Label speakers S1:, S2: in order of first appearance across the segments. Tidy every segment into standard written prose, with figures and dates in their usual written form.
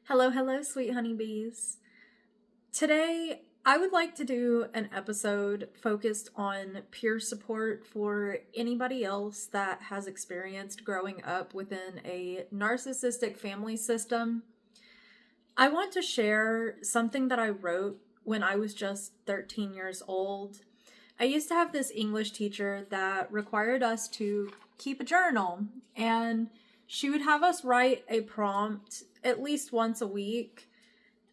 S1: Hello, hello, sweet honeybees. Today, I would like to do an episode focused on peer support for anybody else that has experienced growing up within a narcissistic family system. I want to share something that I wrote when I was just 13 years old. I used to have this English teacher that required us to keep a journal, and she would have us write a prompt at least once a week,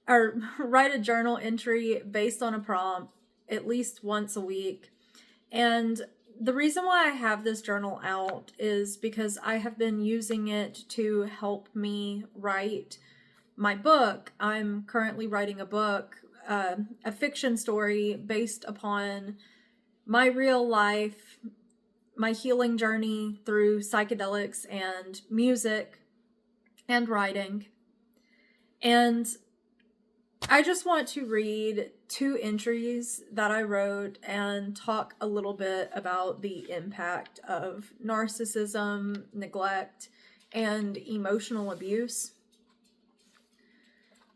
S1: or write a journal entry based on a prompt at least once a week. And the reason why I have this journal out is because I have been using it to help me write my book. I'm currently writing a book, a fiction story based upon my real life, my healing journey through psychedelics and music and writing. And I just want to read two entries that I wrote and talk a little bit about the impact of narcissism, neglect, and emotional abuse.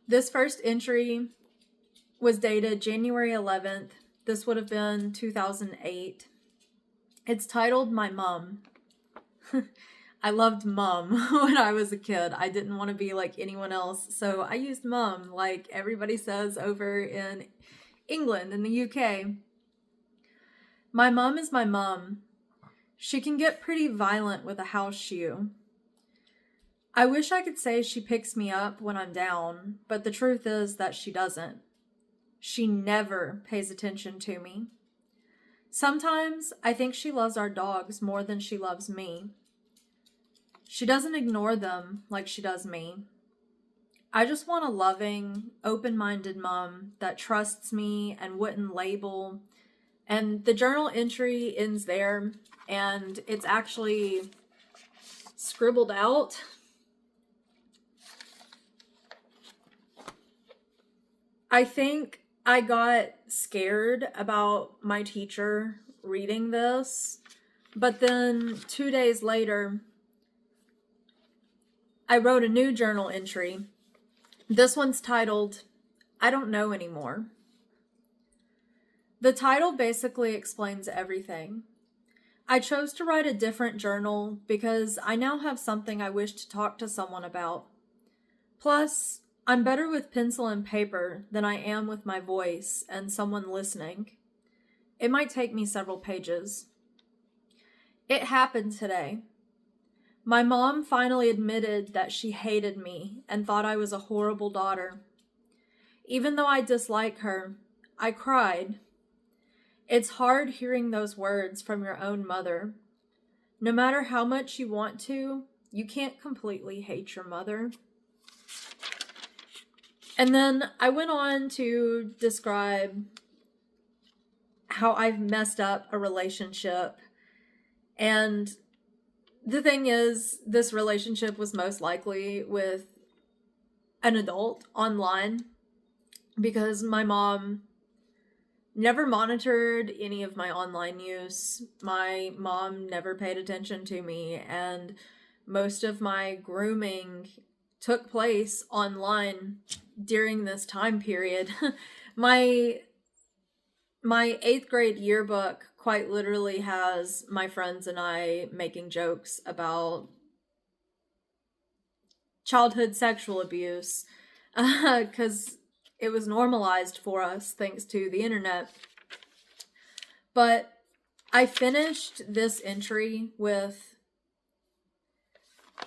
S1: This first entry was dated January 11th. This would have been 2008. It's titled My Mom. I loved Mum when I was a kid. I didn't want to be like anyone else, so I used Mum like everybody says over in England and the UK. My mom is my mom. She can get pretty violent with a house shoe. I wish I could say she picks me up when I'm down, but the truth is that she doesn't. She never pays attention to me. Sometimes I think she loves our dogs more than she loves me. She doesn't ignore them like she does me. I just want a loving, open-minded mom that trusts me and wouldn't label. And the journal entry ends there, and it's actually scribbled out. I think I got scared about my teacher reading this, but then 2 days later, I wrote a new journal entry. This one's titled, I Don't Know Anymore. The title basically explains everything. I chose to write a different journal because I now have something I wish to talk to someone about. Plus, I'm better with pencil and paper than I am with my voice and someone listening. It might take me several pages. It happened today. My mom finally admitted that she hated me and thought I was a horrible daughter. Even though I dislike her, I cried. It's hard hearing those words from your own mother. No matter how much you want to, you can't completely hate your mother. And then I went on to describe how I've messed up a relationship. And the thing is, this relationship was most likely with an adult online because my mom never monitored any of my online use. My mom never paid attention to me, and most of my grooming took place online during this time period. My 8th grade yearbook quite literally has my friends and I making jokes about childhood sexual abuse because it was normalized for us thanks to the internet. But I finished this entry with,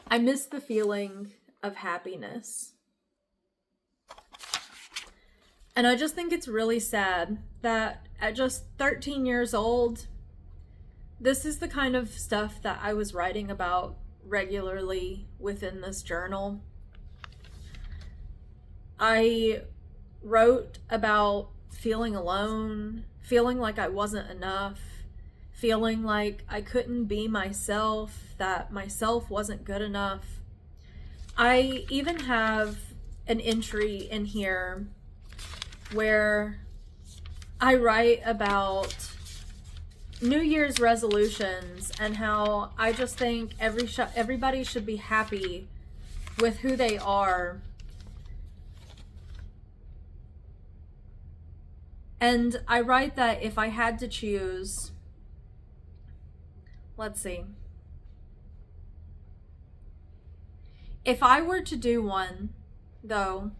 S1: I miss the feeling of happiness. And I just think it's really sad that at just 13 years old, this is the kind of stuff that I was writing about regularly within this journal. I wrote about feeling alone, feeling like I wasn't enough, feeling like I couldn't be myself, that myself wasn't good enough. I even have an entry in here where I write about New Year's resolutions and how I just think everybody should be happy with who they are And I write that if I had to choose, let's see, if I were to do one, though,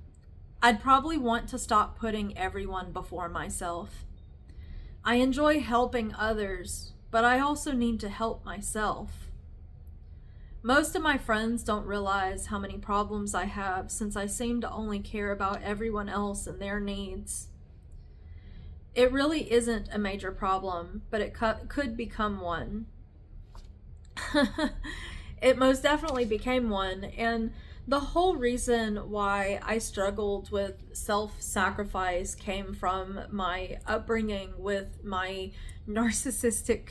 S1: I'd probably want to stop putting everyone before myself. I enjoy helping others, but I also need to help myself. Most of my friends don't realize how many problems I have since I seem to only care about everyone else and their needs. It really isn't a major problem, but it could become one. It most definitely became one, and the whole reason why I struggled with self-sacrifice came from my upbringing with my narcissistic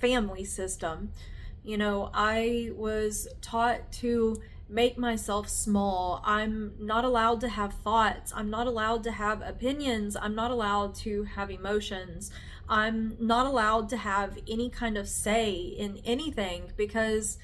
S1: family system. You know, I was taught to make myself small. I'm not allowed to have thoughts. I'm not allowed to have opinions. I'm not allowed to have emotions. I'm not allowed to have any kind of say in anything because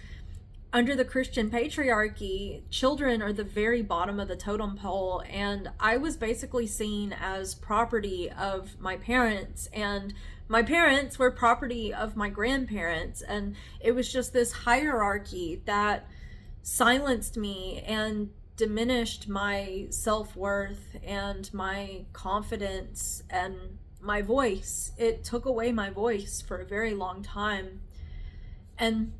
S1: under the Christian patriarchy, children are the very bottom of the totem pole, and I was basically seen as property of my parents, and my parents were property of my grandparents, and it was just this hierarchy that silenced me and diminished my self-worth and my confidence and my voice. It took away my voice for a very long time. And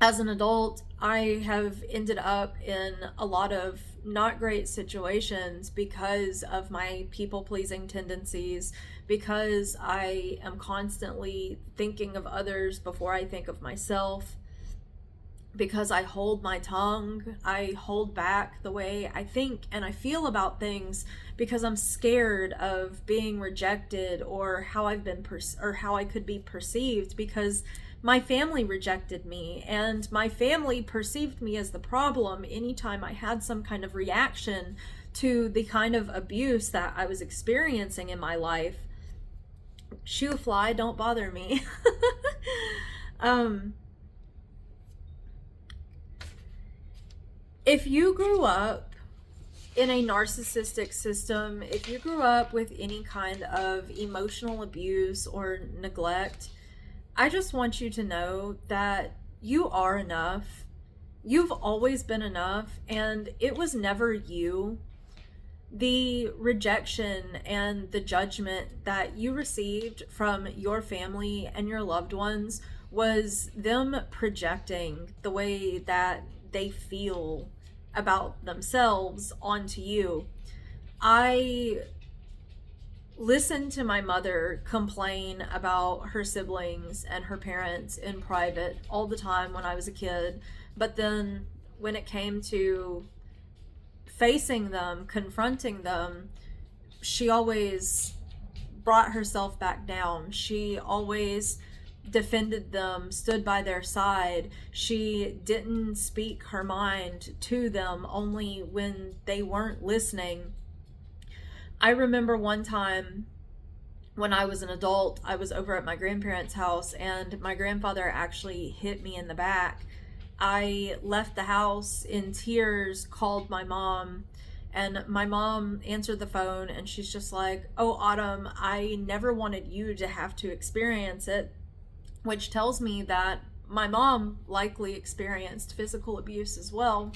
S1: as an adult, I have ended up in a lot of not great situations because of my people-pleasing tendencies, because I am constantly thinking of others before I think of myself, because I hold my tongue, I hold back the way I think and I feel about things because I'm scared of being rejected or how I've been or how I could be perceived, because my family rejected me and my family perceived me as the problem anytime I had some kind of reaction to the kind of abuse that I was experiencing in my life. Shoo fly, don't bother me. If you grew up in a narcissistic system, if you grew up with any kind of emotional abuse or neglect, I just want you to know that you are enough. You've always been enough, and it was never you. The rejection and the judgment that you received from your family and your loved ones was them projecting the way that they feel about themselves onto you. I listened to my mother complain about her siblings and her parents in private all the time when I was a kid, but then when it came to facing them, confronting them, she always brought herself back down. She always defended them, stood by their side. She didn't speak her mind to them only when they weren't listening. I remember one time when I was an adult, I was over at my grandparents' house and my grandfather actually hit me in the back. I left the house in tears, called my mom, and my mom answered the phone and she's just like, "Oh, Autumn, I never wanted you to have to experience it," which tells me that my mom likely experienced physical abuse as well.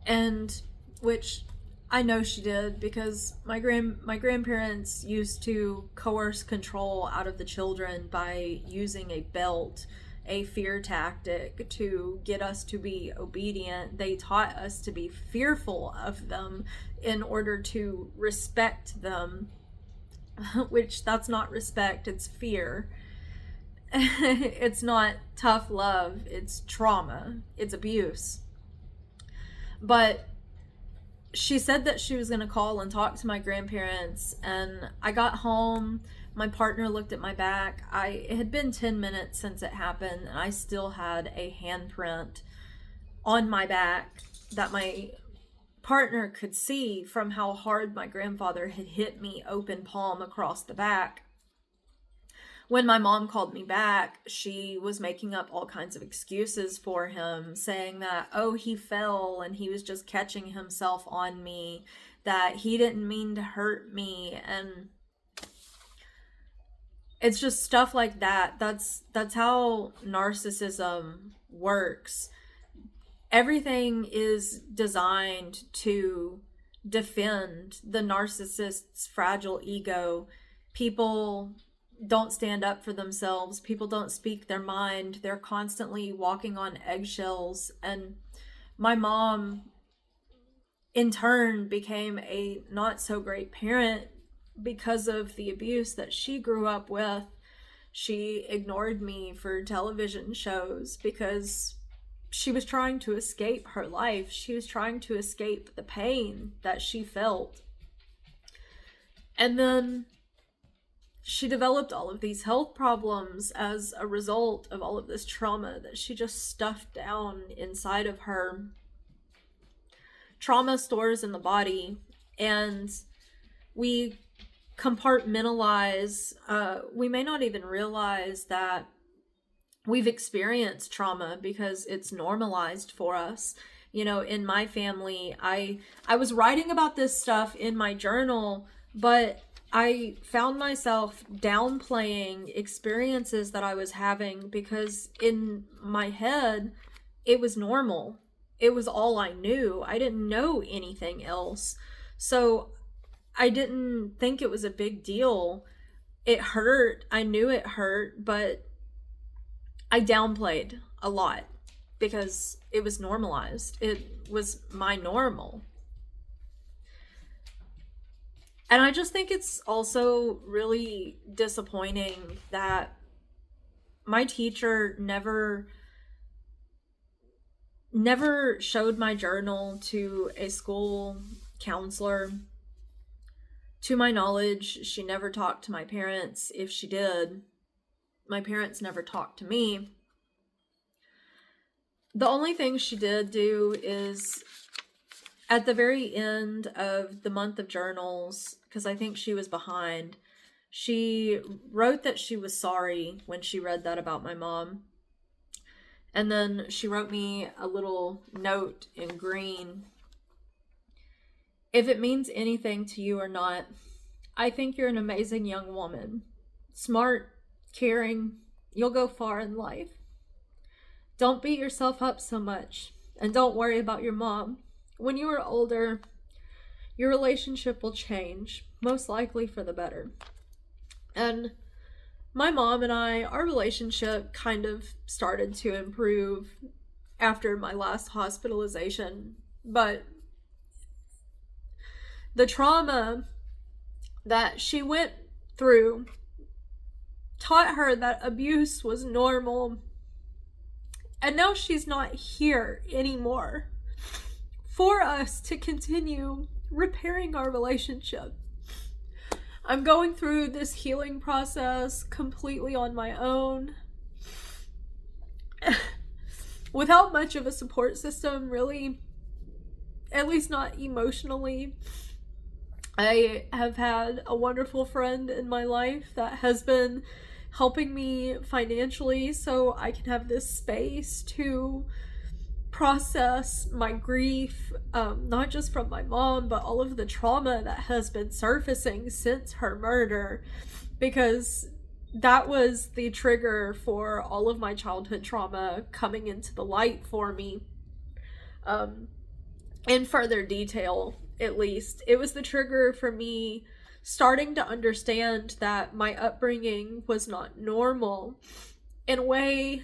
S1: And which I know she did, because my grandparents used to coerce control out of the children by using a belt, a fear tactic to get us to be obedient. They taught us to be fearful of them in order to respect them, which that's not respect, it's fear. It's not tough love, it's trauma, it's abuse. But she said that she was going to call and talk to my grandparents, and I got home. My partner looked at my back. It had been 10 minutes since it happened, and I still had a handprint on my back that my partner could see from how hard my grandfather had hit me open palm across the back. When my mom called me back, she was making up all kinds of excuses for him, saying that, oh, he fell and he was just catching himself on me, that he didn't mean to hurt me. And it's just stuff like that. That's how narcissism works. Everything is designed to defend the narcissist's fragile ego. People don't stand up for themselves. People don't speak their mind. They're constantly walking on eggshells. And my mom, in turn, became a not so great parent because of the abuse that she grew up with. She ignored me for television shows because she was trying to escape her life. She was trying to escape the pain that she felt. And then she developed all of these health problems as a result of all of this trauma that she just stuffed down inside of her. Trauma stores in the body, and we compartmentalize. We may not even realize that we've experienced trauma because it's normalized for us. You know, in my family, I was writing about this stuff in my journal, but I found myself downplaying experiences that I was having because in my head, it was normal. It was all I knew. I didn't know anything else. So I didn't think it was a big deal. It hurt. I knew it hurt, but I downplayed a lot because it was normalized. It was my normal. And I just think it's also really disappointing that my teacher never showed my journal to a school counselor. To my knowledge, she never talked to my parents. If she did, my parents never talked to me. The only thing she did do is at the very end of the month of journals, because I think she was behind, she wrote that she was sorry when she read that about my mom. And then she wrote me a little note in green. If it means anything to you or not, I think you're an amazing young woman. Smart, caring, you'll go far in life. Don't beat yourself up so much, and don't worry about your mom. When you are older, your relationship will change, most likely for the better. And my mom and I, our relationship kind of started to improve after my last hospitalization, but the trauma that she went through taught her that abuse was normal. And now she's not here anymore for us to continue repairing our relationship. I'm going through this healing process completely on my own, without much of a support system, really, at least not emotionally. I have had a wonderful friend in my life that has been helping me financially so I can have this space to process my grief, not just from my mom, but all of the trauma that has been surfacing since her murder, because that was the trigger for all of my childhood trauma coming into the light for me. In further detail, at least, it was the trigger for me starting to understand that my upbringing was not normal. In a way,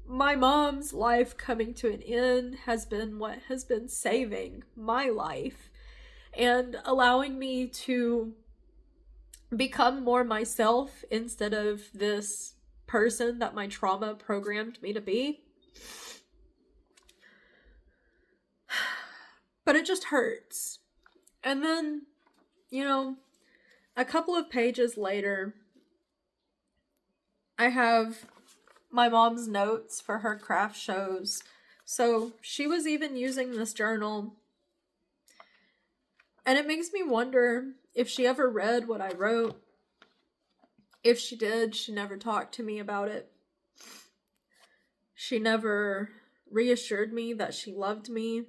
S1: my mom's life coming to an end has been what has been saving my life and allowing me to become more myself instead of this person that my trauma programmed me to be. But it just hurts. And then, you know, a couple of pages later, I have my mom's notes for her craft shows. So she was even using this journal. And it makes me wonder if she ever read what I wrote. If she did, she never talked to me about it. She never reassured me that she loved me.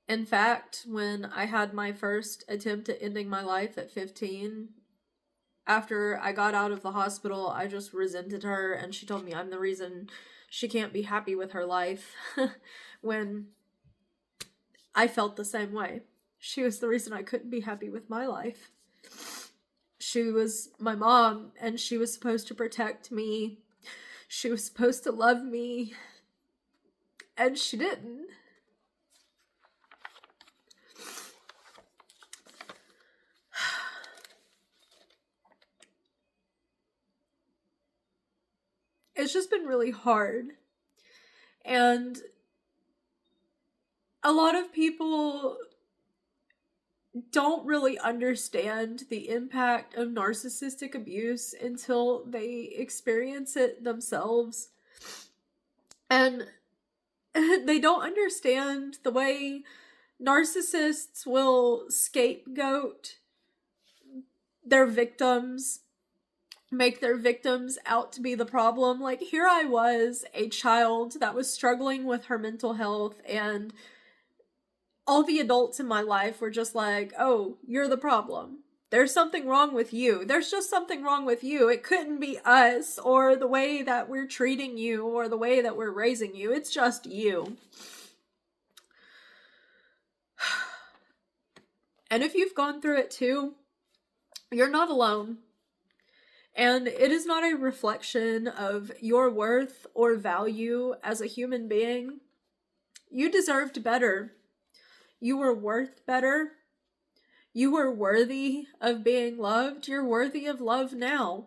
S1: In fact, when I had my first attempt at ending my life at 15, after I got out of the hospital, I just resented her, and she told me I'm the reason she can't be happy with her life. When I felt the same way. She was the reason I couldn't be happy with my life. She was my mom, and she was supposed to protect me. She was supposed to love me, and she didn't. It's just been really hard. And a lot of people don't really understand the impact of narcissistic abuse until they experience it themselves. And they don't understand the way narcissists will scapegoat their victims, make their victims out to be the problem. Like, here I was, a child that was struggling with her mental health, and all the adults in my life were just like, oh, you're the problem. There's something wrong with you. There's just something wrong with you. It couldn't be us or the way that we're treating you or the way that we're raising you. It's just you. And if you've gone through it too, you're not alone. And it is not a reflection of your worth or value as a human being. You deserved better. You were worth better. You were worthy of being loved. You're worthy of love now.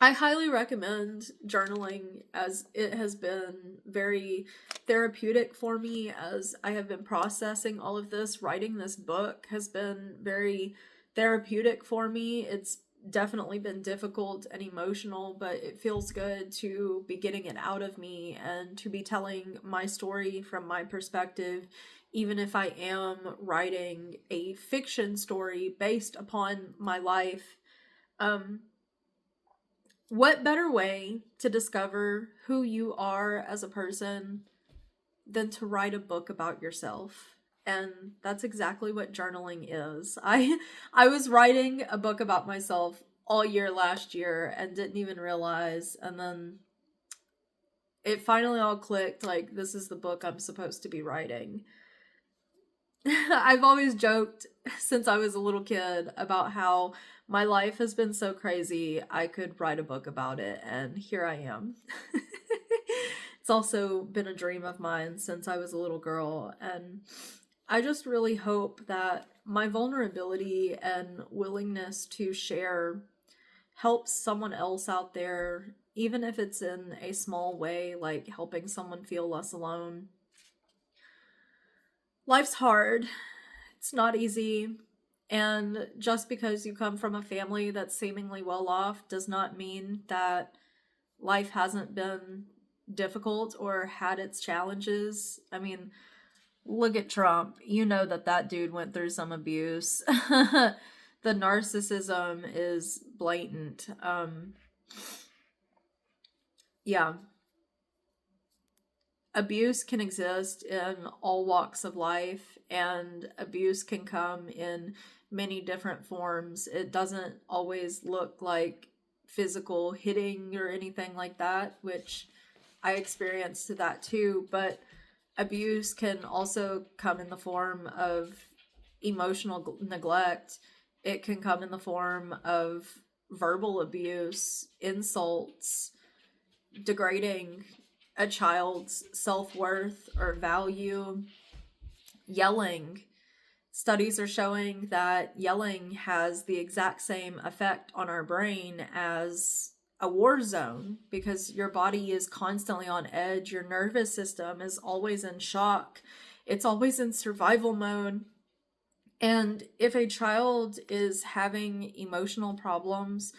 S1: I highly recommend journaling, as it has been very therapeutic for me as I have been processing all of this. Writing this book has been very therapeutic for me. It's definitely been difficult and emotional, but it feels good to be getting it out of me and to be telling my story from my perspective, even if I am writing a fiction story based upon my life. What better way to discover who you are as a person than to write a book about yourself? And that's exactly what journaling is. I was writing a book about myself all year last year and didn't even realize, and then it finally all clicked, like, this is the book I'm supposed to be writing. I've always joked since I was a little kid about how my life has been so crazy, I could write a book about it, and here I am. It's also been a dream of mine since I was a little girl, and I just really hope that my vulnerability and willingness to share helps someone else out there, even if it's in a small way, like helping someone feel less alone. Life's hard. It's not easy. And just because you come from a family that's seemingly well off does not mean that life hasn't been difficult or had its challenges. I mean, look at Trump. You know that dude went through some abuse. The narcissism is blatant. Yeah. Abuse can exist in all walks of life, and abuse can come in many different forms. It doesn't always look like physical hitting or anything like that, which I experienced that too, but abuse can also come in the form of emotional neglect. It can come in the form of verbal abuse, insults, degrading a child's self-worth or value, yelling. Studies are showing that yelling has the exact same effect on our brain as a war zone, because your body is constantly on edge. Your nervous system is always in shock. It's always in survival mode. And if a child is having emotional problems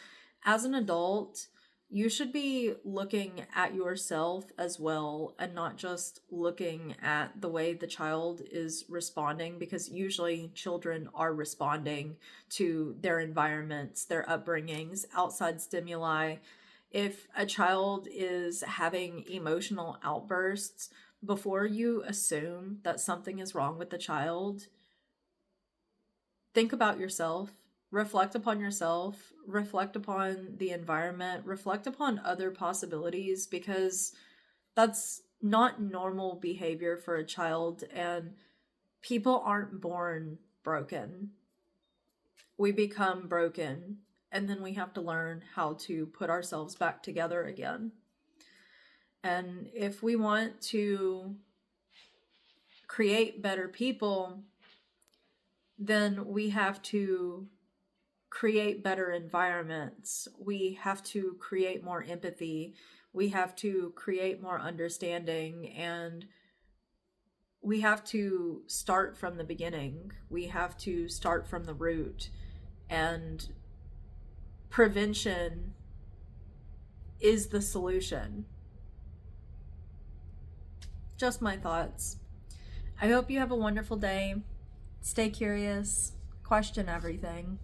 S1: as an adult, you should be looking at yourself as well and not just looking at the way the child is responding, because usually children are responding to their environments, their upbringings, outside stimuli. If a child is having emotional outbursts, before you assume that something is wrong with the child, think about yourself, reflect upon yourself, reflect upon the environment, reflect upon other possibilities, because that's not normal behavior for a child, and people aren't born broken. We become broken, and then we have to learn how to put ourselves back together again. And if we want to create better people, then we have to create better environments. We have to create more empathy. We have to create more understanding, and we have to start from the beginning. We have to start from the root, and prevention is the solution. Just my thoughts. I hope you have a wonderful day. Stay curious. Question everything.